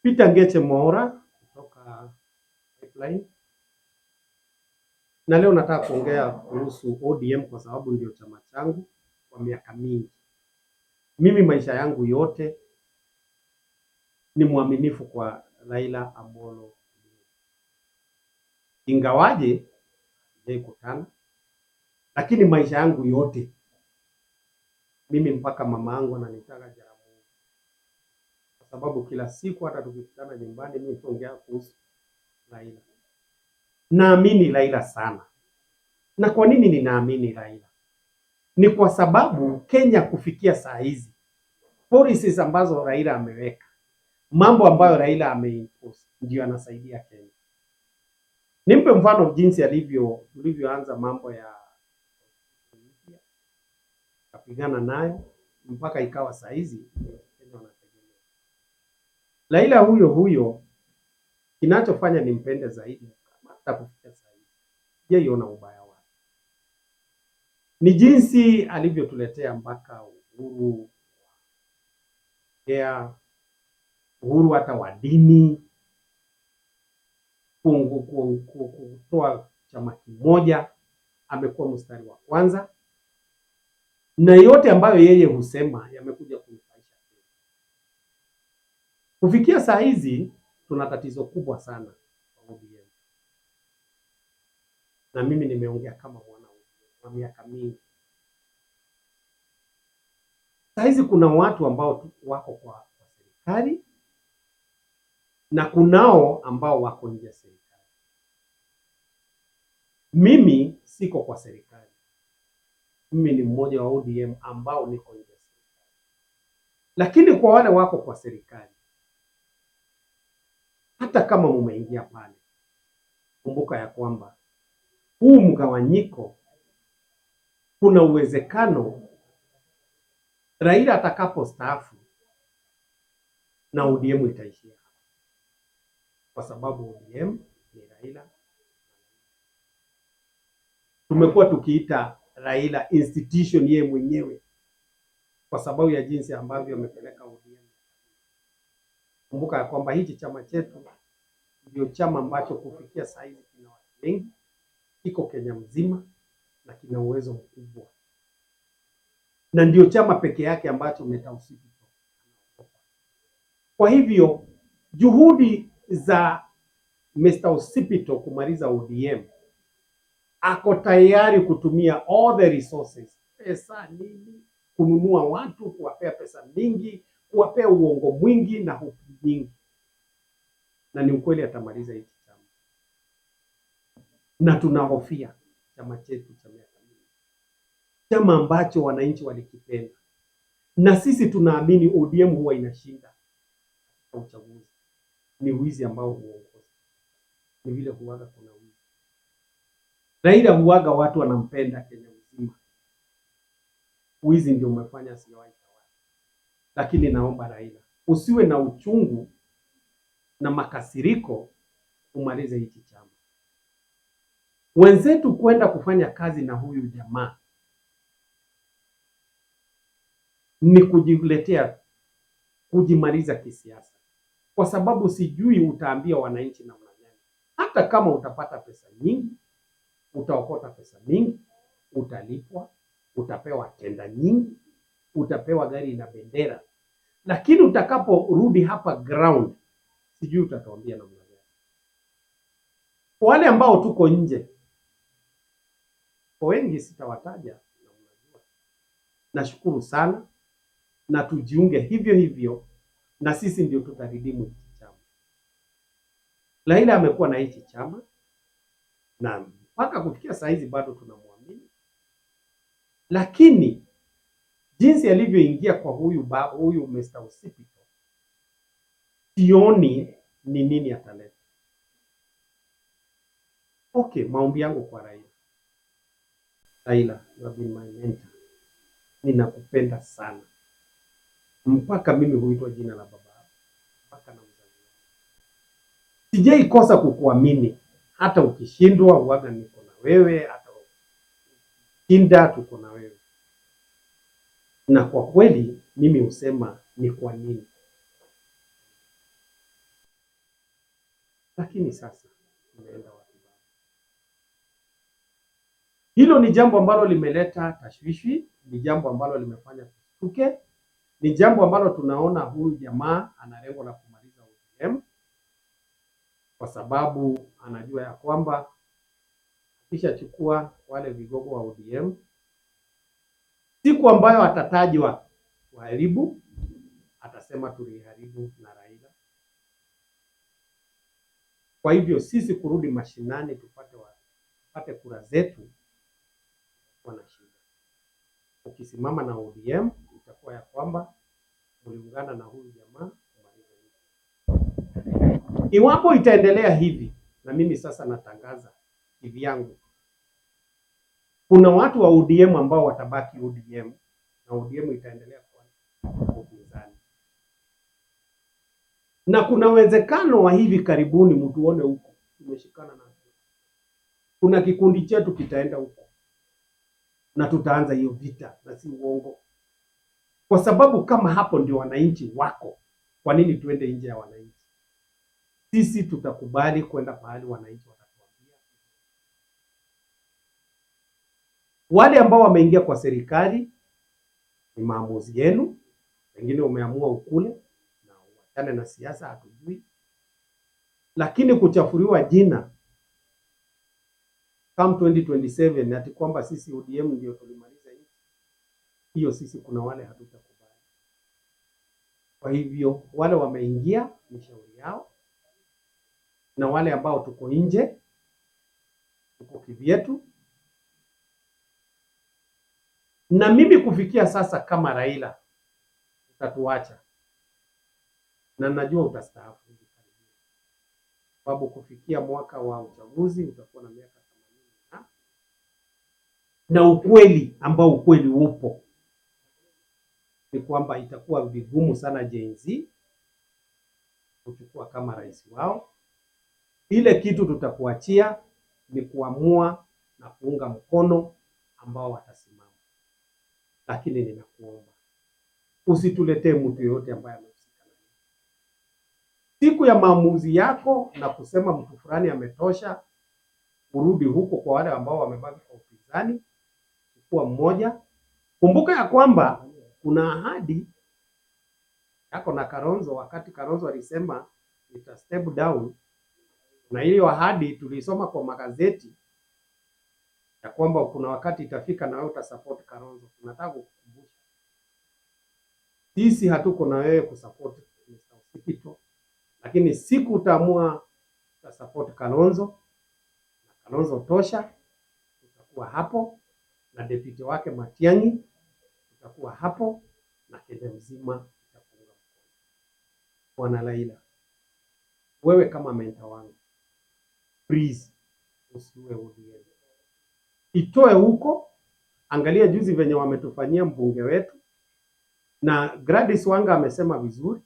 Peter Ngeche Mwaura kutoka Pipeline. Na leo nataka kuongea kuhusu ODM kwa sababu ndio chama changu kwa miaka mingi. Mimi maisha yangu yote ni mwaminifu kwa Raila Amolo. Ingawaje kutana, lakini maisha yangu yote mimi mpaka mama yangu ananitaka Jaramogi. Kwa sababu kila siku hata tukikutana nyumbani mimi huongea kuhusu Raila. Naamini Raila sana. Na kwa nini ninaamini Raila? Ni kwa sababu Kenya kufikia saa hizi, policies ambazo Raila ameweka, mambo ambayo Raila ameimpose ndio anasaidia Kenya. Nimpe mfano jinsi tulivyoanza mambo ya kupigana nayo mpaka ikawa saa hizi Kenya wanategemea. Raila huyo kinachofanya nimpende zaidi hata kufikia saa hizi, yeye ona ubaya wake, ni jinsi alivyotuletea mpaka uhuru ya uhuru hata wa dini, kutoa chama kimoja. Amekuwa mstari wa kwanza, na yote ambayo yeye husema yamekuja kunufaisha. Kufikia saa hizi tuna tatizo kubwa sana kwa ODM, na mimi nimeongea kama mwana wa miaka mingi. Saa hizi kuna watu ambao wako kwa serikali na kunao ambao wako nje ya serikali. Mimi siko kwa serikali. Mimi ni mmoja wa ODM ambao niko nje ya serikali. Lakini kwa wale wako kwa serikali, hata kama mumeingia pale, kumbuka ya kwamba huu mgawanyiko, kuna uwezekano Raila atakapostaafu na ODM itaishia, kwa sababu ODM ni Raila. Tumekuwa tukiita Raila institution yeye mwenyewe kwa sababu ya jinsi ambavyo amepeleka ODM. Kumbuka ya kwamba hichi chama chetu ndio chama ambacho kufikia saa hizi kina watu wengi, kiko Kenya mzima na kina uwezo mkubwa, na ndio chama peke yake ambacho umetausifu. Kwa hivyo juhudi za Mr. Osipito kumaliza ODM, ako tayari kutumia all the resources, pesa nini, kununua watu, kuwapea pesa mingi, kuwapea uongo mwingi na hofu nyingi, na ni ukweli atamaliza hiki chama. Na tunahofia chama chetu cha miaka mingi, chama ambacho wananchi walikipenda, na sisi tunaamini ODM huwa inashinda kwa uchaguzi. Ni wizi ambao huongoza, ni vile huaga kuna wizi. Raila huaga watu wanampenda Kenya mzima, wizi ndio umefanya siwahi tawala. Lakini naomba Raila, usiwe na uchungu na makasiriko umalize hiki chama. Wenzetu kwenda kufanya kazi na huyu jamaa ni kujiletea kujimaliza kisiasa, kwa sababu sijui utaambia wananchi namna gani. Hata kama utapata pesa nyingi, utaokota pesa mingi, utalipwa, utapewa tenda nyingi, utapewa gari na bendera, lakini utakaporudi hapa ground, sijui utatuambia namna gani. Wale ambao tuko nje, kwa wengi sitawataja na unajua, nashukuru sana, na tujiunge hivyo hivyo, na sisi ndio tutaridimu hiki chama. Raila amekuwa na hiki chama na mpaka kufikia saa hizi bado tunamwamini, lakini jinsi alivyoingia kwa huyu Mr. Osipito, sioni ni nini ataleta. Okay, maombi yangu kwa Raila. Raila, you have been my mentor. Ninakupenda sana. Mpaka mimi huitwa jina la baba, mpaka na mzazi. Sijai kosa kukuamini, hata ukishindwa uwaga niko na wewe, hata ukishinda tuko na wewe. Na kwa kweli mimi husema ni kwa nini. lakini sasa tumeenda wapi? Hilo ni jambo ambalo limeleta tashwishi, ni jambo ambalo limefanya tustuke, ni jambo ambalo tunaona huyu jamaa ana lengo la kumaliza ODM, kwa sababu anajua ya kwamba akishachukua wale vigogo wa ODM, siku ambayo atatajwa kuharibu, atasema tuliharibu na Raila. Kwa hivyo sisi kurudi mashinani tupate kura zetu wana shida. Ukisimama na ODM itakuwa ya kwamba uliungana na huyu jamaa kumaliza hivi. Iwapo itaendelea hivi, na mimi sasa natangaza hivi yangu, kuna watu wa ODM ambao watabaki ODM na ODM itaendelea kwa upinzani. Na kuna uwezekano wa hivi karibuni mtuone huko tumeshikana na kuna kikundi chetu kitaenda huko na tutaanza hiyo vita, na si uongo. Kwa sababu kama hapo ndio wananchi wako, kwa nini tuende nje ya wananchi? Sisi tutakubali kwenda pahali wananchi watatuambia. Wale ambao wameingia kwa serikali ni maamuzi yenu, wengine umeamua ukule na uachane na siasa, hatujui. Lakini kuchafuliwa jina kama 2027 ati kwamba sisi ODM ndio tulimaliza hiyo, sisi kuna wale hatutakubali. Kwa hivyo wale wameingia ni shauri yao, na wale ambao tuko nje tuko kivyetu. Na mimi kufikia sasa kama Raila utatuacha, na najua utastaafu, sababu kufikia mwaka wa uchaguzi utakuwa na miaka 80, na ukweli ambao ukweli upo ni kwamba itakuwa vigumu sana Gen Z kuchukua kama rais wao. Ile kitu tutakuachia ni kuamua na kuunga mkono ambao watasimama. Lakini ninakuomba usituletee mtu yoyote ambaye amehusika na hiyo. Siku ya maamuzi yako na kusema mtu fulani ametosha, urudi huko kwa wale ambao wamebaki kwa upinzani, chukua mmoja. Kumbuka ya kwamba kuna ahadi yako na Kalonzo, wakati Kalonzo alisema ita step down, na hiyo ahadi tulisoma kwa magazeti ya kwamba kuna wakati itafika na wewe utasupport Kalonzo. Tunataka kukukumbusha, sisi hatuko na wewe kusupport Mr. Osipito, lakini siku utaamua utasupport Kalonzo na Kalonzo tosha, tutakuwa hapo, na deputy wake Matiang'i tutakuwa hapo, na Kenya mzima tutakuunga mkono. Bwana Raila, wewe kama mentor wangu, please usiwe ODM. Itoe huko. Angalia juzi venye wametufanyia mbunge wetu, na Gladys Wanga amesema vizuri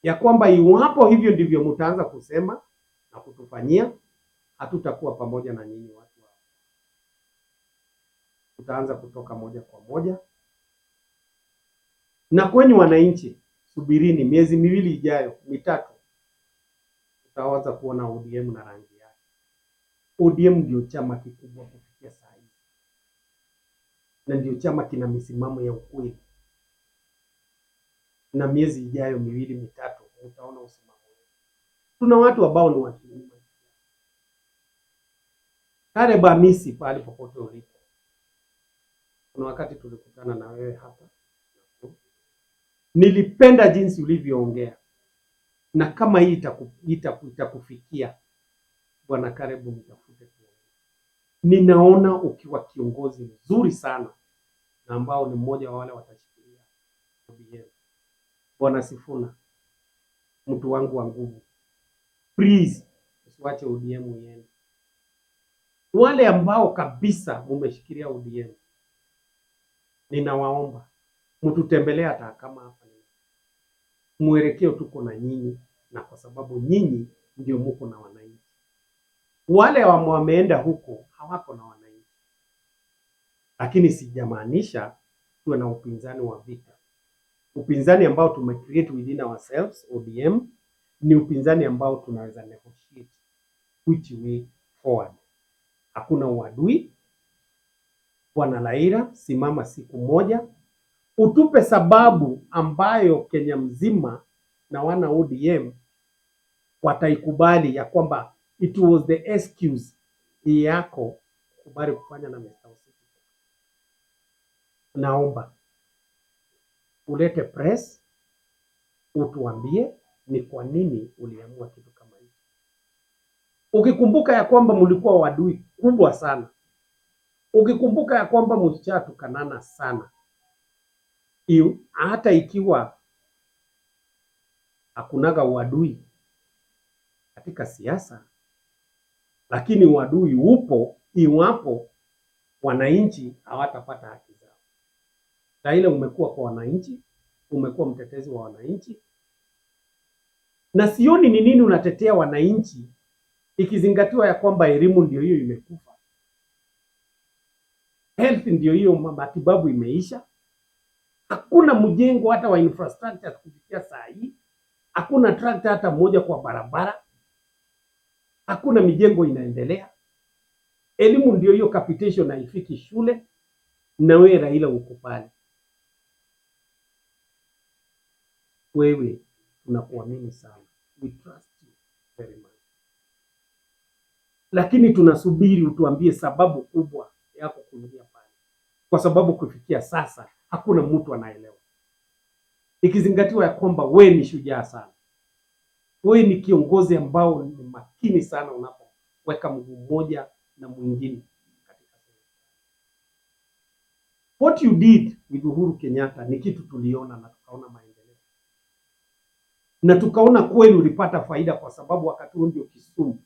ya kwamba iwapo hivyo ndivyo mtaanza kusema na kutufanyia, hatutakuwa pamoja na nyinyi watu hao. Tutaanza kutoka moja kwa moja. Na kwenye wananchi, subirini miezi miwili ijayo, mitatu, tutaanza kuona ODM na rangi yake. ODM ndio chama kikubwa kufikia saa hii, na ndio chama kina misimamo ya ukweli. Na miezi ijayo miwili mitatu utaona usimamo. Tuna watu ambao ni wakiuma. Caleb Amisi, pale popote ulipo, kuna wakati tulikutana na wewe hapa, nilipenda jinsi ulivyoongea, na kama hii itakufikia Bwana Caleb, mtafute tu. Ninaona ukiwa kiongozi mzuri sana, na ambao ni mmoja wa wale watashikilia ODM. Bwana Sifuna, mtu wangu wa nguvu, please usiwache ODM iende. Wale ambao kabisa mumeshikilia ODM, ninawaomba mtutembelea hata kama hapa. Mwelekeo tuko na nyinyi, na kwa sababu nyinyi ndio mko na wananchi. Wale wameenda huko hawako na wananchi. Lakini sijamaanisha tuwe na upinzani wa vita. Upinzani ambao tumecreate within ourselves, ODM, ni upinzani ambao tunaweza negotiate which way forward. Hakuna uadui. Bwana Raila, simama siku moja, utupe sababu ambayo Kenya mzima na wana ODM wataikubali ya kwamba it was the excuse yako kubali kufanya na Mr. Ositi. Naomba ulete press, utuambie ni kwa nini uliamua kitu kama hicho. Ukikumbuka ya kwamba mlikuwa wadui kubwa sana, ukikumbuka ya kwamba mshatukanana sana, hata ikiwa hakunaga uadui katika siasa, lakini uadui upo iwapo wananchi hawatapata haki zao. Raila, umekuwa kwa wananchi, umekuwa mtetezi wa wananchi, na sioni ni nini unatetea wananchi ikizingatiwa ya kwamba elimu ndio hiyo imekufa, health ndio hiyo, matibabu imeisha, hakuna mjengo hata wa infrastructure kufikia saa hii, hakuna tractor hata moja kwa barabara, hakuna mijengo inaendelea, elimu ndio hiyo, capitation haifiki shule, na wewe Raila uko pale. Wewe tunakuamini sana, we trust you very much, lakini tunasubiri utuambie sababu kubwa yako kuingia pale, kwa sababu kufikia sasa hakuna mtu anaelewa, ikizingatiwa ya kwamba we ni shujaa sana, we ni kiongozi ambao ni makini sana unapoweka mguu mmoja na mwingine katika serikali. What you did with Uhuru Kenyatta ni kitu tuliona na tukaona maendeleo, na tukaona kweli ulipata faida, kwa sababu wakati huo ndio Kisumu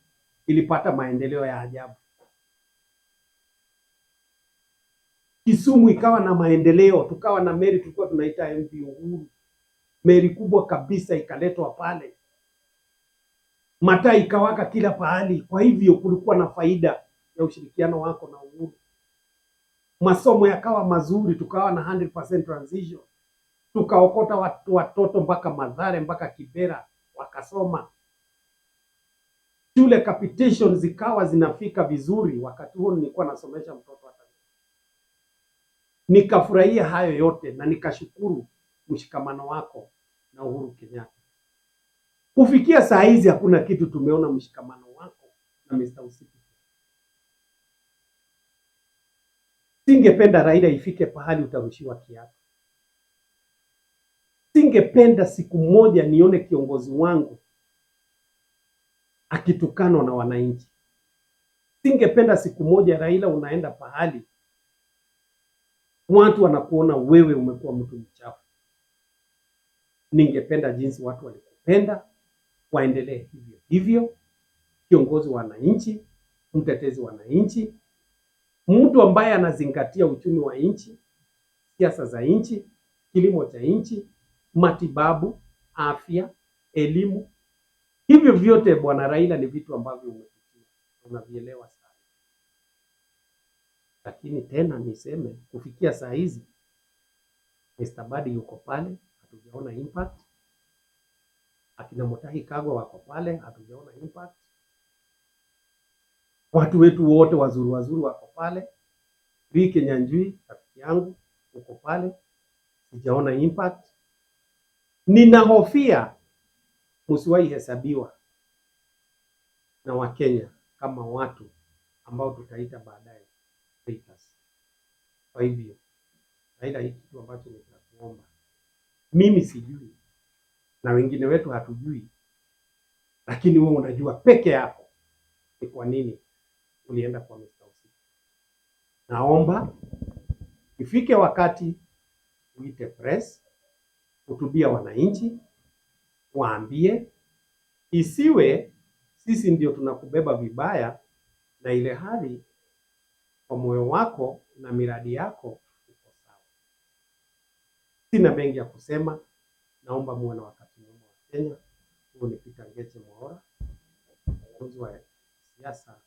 ilipata maendeleo ya ajabu. Kisumu ikawa na maendeleo, tukawa na meli tulikuwa tunaita MV Uhuru, meli kubwa kabisa ikaletwa pale, mataa ikawaka kila pahali. Kwa hivyo kulikuwa na faida ya ushirikiano wako na Uhuru. Masomo yakawa mazuri, tukawa na 100% transition, tukaokota watoto mpaka Mathare mpaka Kibera wakasoma. Shule capitation zikawa zinafika vizuri. Wakati huo nilikuwa nasomesha mtoto hata, nikafurahia hayo yote na nikashukuru mshikamano wako na Uhuru Kenyatta. Kufikia saa hizi hakuna kitu tumeona mshikamano wako na Mr. Ositi. Singependa Raila ifike pahali utarushiwa kiatu. Singependa siku moja nione kiongozi wangu akitukanwa na wananchi. Singependa siku moja Raila unaenda pahali watu wanakuona wewe umekuwa mtu mchafu. Ningependa jinsi watu walikupenda waendelee hivyo hivyo, kiongozi wa wananchi, mtetezi wa wananchi, mtu ambaye anazingatia uchumi wa nchi, siasa za nchi, kilimo cha nchi, matibabu, afya, elimu. Hivyo vyote Bwana Raila ni vitu ambavyo umepitia, unavielewa sana. Lakini tena niseme kufikia saa hizi Mr. Badi yuko pale, hatujaona impact. Akina Mutahi Kagwe wako pale, hatujaona impact. Watu wetu wote wazuri wazuri wako pale. Wiki Nyanjui rafiki yangu uko pale, sijaona impact. Ninahofia msiwahi hesabiwa na Wakenya kama watu ambao tutaita baadaye traitors. Kwa hivyo Raila, hiki kitu ambacho nitakuomba, mimi sijui na wengine wetu hatujui, lakini wewe unajua peke yako ni kwa nini ulienda kwa Mr. Ositi. Naomba ifike wakati uite press, hutubia wananchi, waambie, isiwe sisi ndio tunakubeba vibaya, na ile hali kwa moyo wako na miradi yako uko sawa. Sina mengi ya kusema, naomba muwe na wakati mwema wa Kenya. Huyu ni Peter Ngeche Mwaura, kiongozi wa siasa